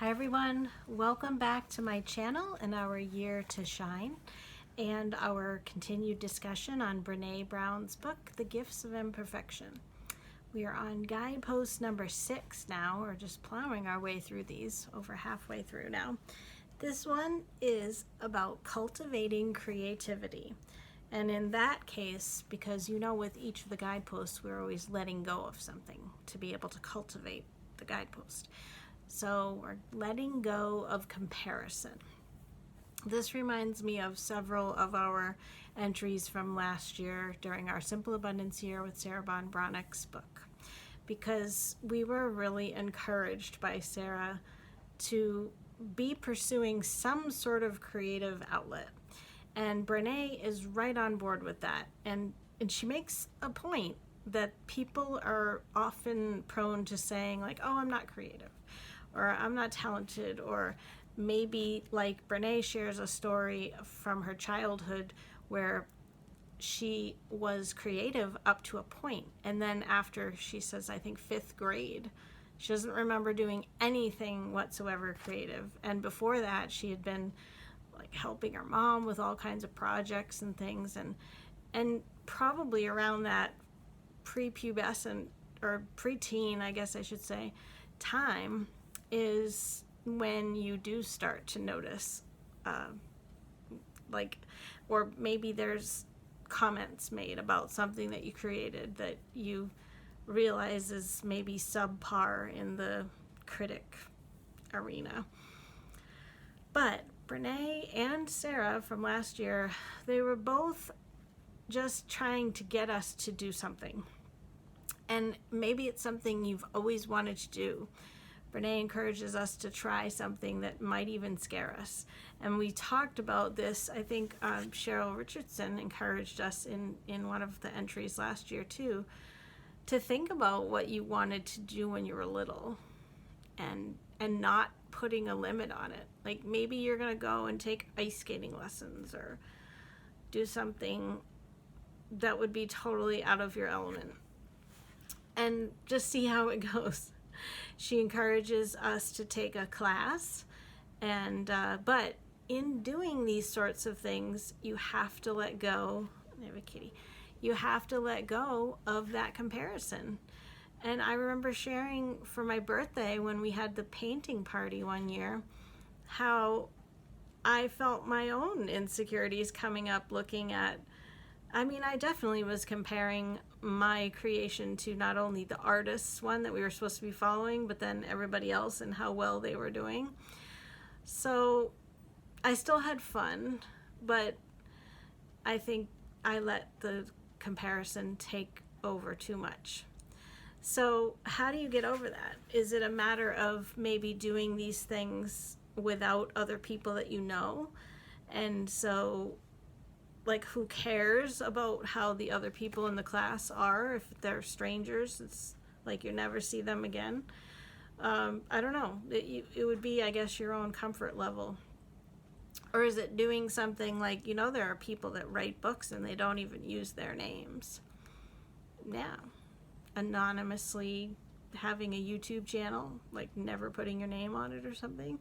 Hi everyone, welcome back to my channel and our year to shine and our continued discussion on Brene Brown's book, The Gifts of Imperfection. We are on guidepost number 6 now, or just plowing our way through these, over halfway through now. This one is about cultivating creativity. And in that case, because with each of the guideposts, we're always letting go of something to be able to cultivate the guidepost. So we're letting go of comparison. This reminds me of several of our entries from last year during our Simple Abundance year with Sarah Ban Breathnach's book, because we were really encouraged by Sarah to be pursuing some sort of creative outlet. And Brene is right on board with that. And she makes a point that people are often prone to saying like, oh, I'm not creative, or I'm not talented, or maybe like Brene shares a story from her childhood where she was creative up to a point, and then after, she says, I think 5th grade, she doesn't remember doing anything whatsoever creative. And before that, she had been like helping her mom with all kinds of projects and things, and probably around that prepubescent or preteen, I guess I should say, time is when you do start to notice or maybe there's comments made about something that you created that you realize is maybe subpar in the critic arena. But Brene and Sarah from last year, they were both just trying to get us to do something. And maybe it's something you've always wanted to do. Brene encourages us to try something that might even scare us. And we talked about this, I think Cheryl Richardson encouraged us in one of the entries last year too, to think about what you wanted to do when you were little and not putting a limit on it. Like maybe you're going to go and take ice skating lessons or do something that would be totally out of your element, and just see how it goes. She encourages us to take a class, and but in doing these sorts of things, you have to let go. I have a kitty. You have to let go of that comparison. And I remember sharing for my birthday when we had the painting party one year, how I felt my own insecurities coming up looking at, I definitely was comparing my creation to not only the artist's one that we were supposed to be following, but then everybody else and how well they were doing. So I still had fun, but I think I let the comparison take over too much. So how do you get over that? Is it a matter of maybe doing these things without other people that you know? And so like, who cares about how the other people in the class are? If they're strangers, it's like you never see them again. I don't know. It would be, I guess, your own comfort level. Or is it doing something like, there are people that write books and they don't even use their names. Yeah. Anonymously having a YouTube channel, like never putting your name on it or something.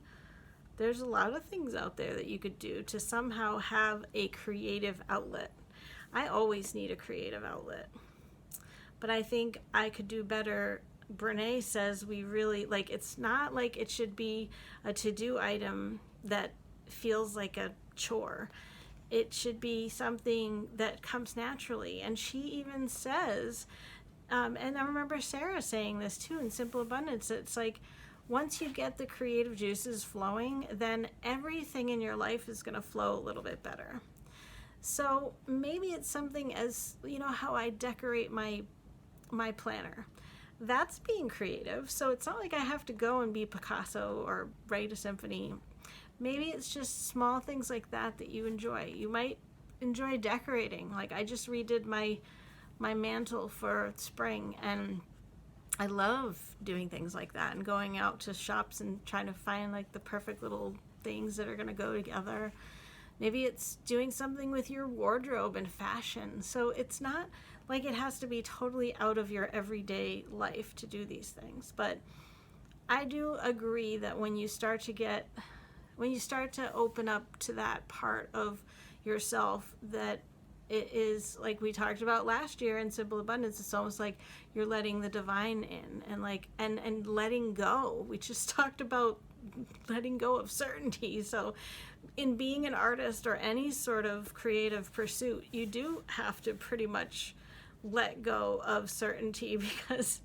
There's a lot of things out there that you could do to somehow have a creative outlet. I always need a creative outlet, but I think I could do better. Brene says we really, it's not like it should be a to-do item that feels like a chore. It should be something that comes naturally. And she even says, and I remember Sarah saying this too in Simple Abundance, it's like, once you get the creative juices flowing, then everything in your life is going to flow a little bit better. So maybe it's something as, how I decorate my planner. That's being creative. So it's not like I have to go and be Picasso or write a symphony. Maybe it's just small things like that that you enjoy. You might enjoy decorating. Like I just redid my mantle for spring, and I love doing things like that and going out to shops and trying to find like the perfect little things that are going to go together. Maybe it's doing something with your wardrobe and fashion. So it's not like it has to be totally out of your everyday life to do these things. But I do agree that when you start to open up to that part of yourself, that it is like we talked about last year in Simple Abundance, it's almost like you're letting the divine in, and and letting go. We just talked about letting go of certainty. So in being an artist or any sort of creative pursuit, you do have to pretty much let go of certainty, because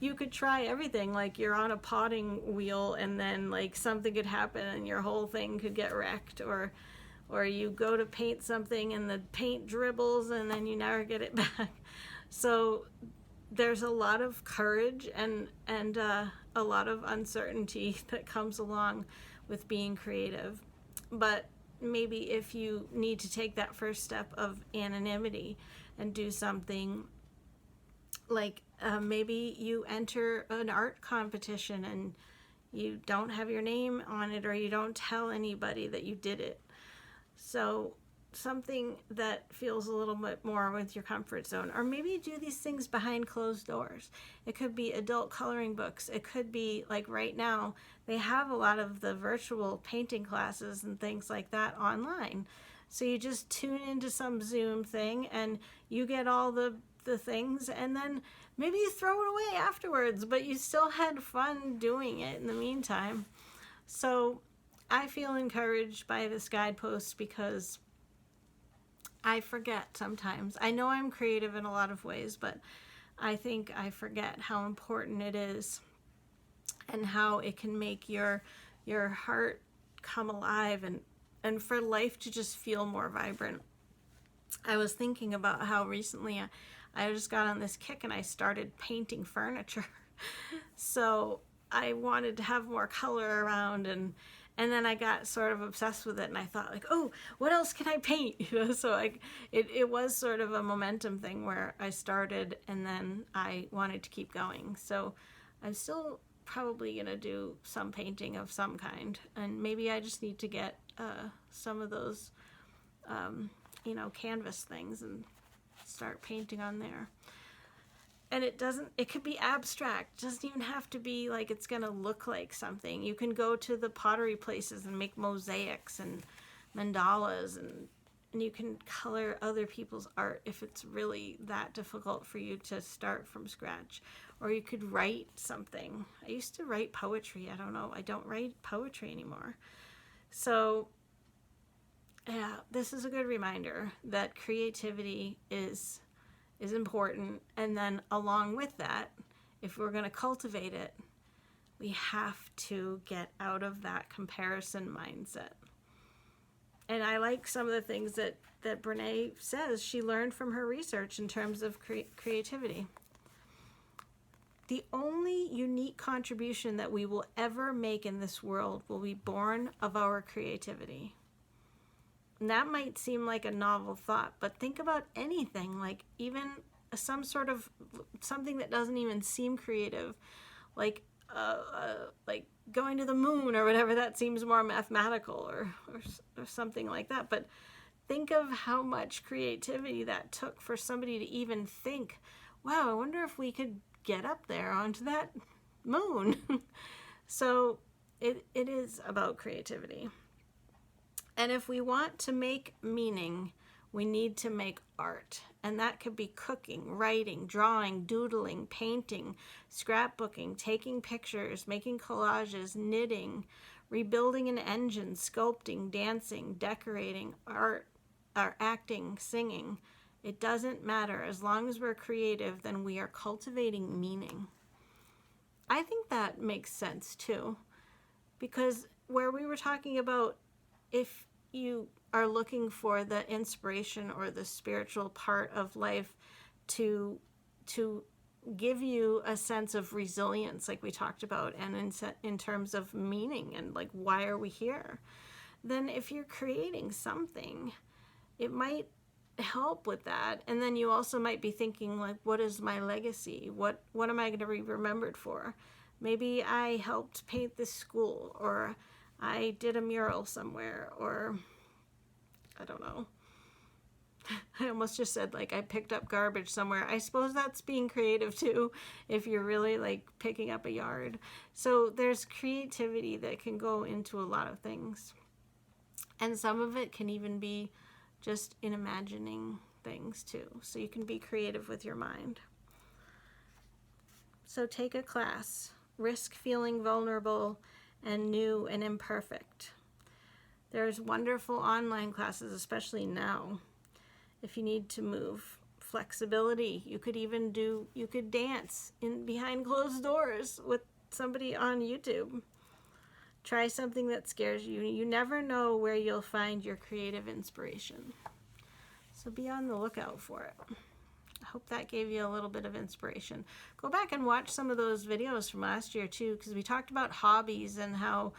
you could try everything. Like you're on a potting wheel and then like something could happen and your whole thing could get wrecked, or you go to paint something and the paint dribbles and then you never get it back. So there's a lot of courage and a lot of uncertainty that comes along with being creative. But maybe if you need to take that first step of anonymity and do something like maybe you enter an art competition and you don't have your name on it, or you don't tell anybody that you did it. So something that feels a little bit more with your comfort zone. Or maybe you do these things behind closed doors. It could be adult coloring books. It could be like right now they have a lot of the virtual painting classes and things like that online. So you just tune into some Zoom thing and you get all the things, and then maybe you throw it away afterwards, but you still had fun doing it in the meantime. So I feel encouraged by this guidepost because I forget sometimes. I know I'm creative in a lot of ways, but I think I forget how important it is and how it can make your heart come alive and for life to just feel more vibrant. I was thinking about how recently I just got on this kick and I started painting furniture. So I wanted to have more color around, and then I got sort of obsessed with it, and I thought like, oh, what else can I paint? So it was sort of a momentum thing where I started and then I wanted to keep going. So I'm still probably going to do some painting of some kind, and maybe I just need to get some of those canvas things and start painting on there. And it could be abstract. It doesn't even have to be like it's going to look like something. You can go to the pottery places and make mosaics and mandalas, and you can color other people's art if it's really that difficult for you to start from scratch. Or you could write something. I used to write poetry. I don't know. I don't write poetry anymore. So yeah, this is a good reminder that creativity is important, and then along with that, if we're going to cultivate it, we have to get out of that comparison mindset. And I like some of the things that Brene says she learned from her research in terms of creativity. The only unique contribution that we will ever make in this world will be born of our creativity. And that might seem like a novel thought, but think about anything, like even some sort of something that doesn't even seem creative, like going to the moon or whatever. That seems more mathematical or something like that. But think of how much creativity that took for somebody to even think, wow, I wonder if we could get up there onto that moon. So it is about creativity. And if we want to make meaning, we need to make art. And that could be cooking, writing, drawing, doodling, painting, scrapbooking, taking pictures, making collages, knitting, rebuilding an engine, sculpting, dancing, decorating, art, or acting, singing. It doesn't matter. As long as we're creative, then we are cultivating meaning. I think that makes sense too. Because where we were talking about, if you are looking for the inspiration or the spiritual part of life to give you a sense of resilience, like we talked about, and in terms of meaning and like why are we here, then if you're creating something, it might help with that. And then you also might be thinking like, what is my legacy? What am I going to be remembered for? Maybe I helped paint this school, or I did a mural somewhere, or I don't know. I almost just said like I picked up garbage somewhere. I suppose that's being creative too, if you're really like picking up a yard. So there's creativity that can go into a lot of things. And some of it can even be just in imagining things too. So you can be creative with your mind. So take a class. Risk feeling vulnerable and new and imperfect. There's wonderful online classes, especially now. If you need to move, flexibility. You could dance in behind closed doors with somebody on YouTube. Try something that scares you. You never know where you'll find your creative inspiration. So be on the lookout for it. I hope that gave you a little bit of inspiration. Go back and watch some of those videos from last year too, because we talked about hobbies and how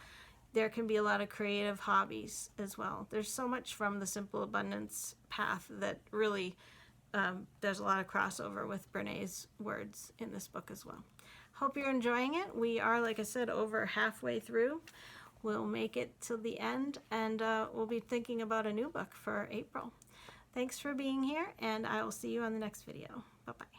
there can be a lot of creative hobbies as well. There's so much from the Simple Abundance path that really, there's a lot of crossover with Brene's words in this book as well. Hope you're enjoying it. We are, like I said, over halfway through. We'll make it till the end, and we'll be thinking about a new book for April. Thanks for being here, and I will see you on the next video. Bye-bye.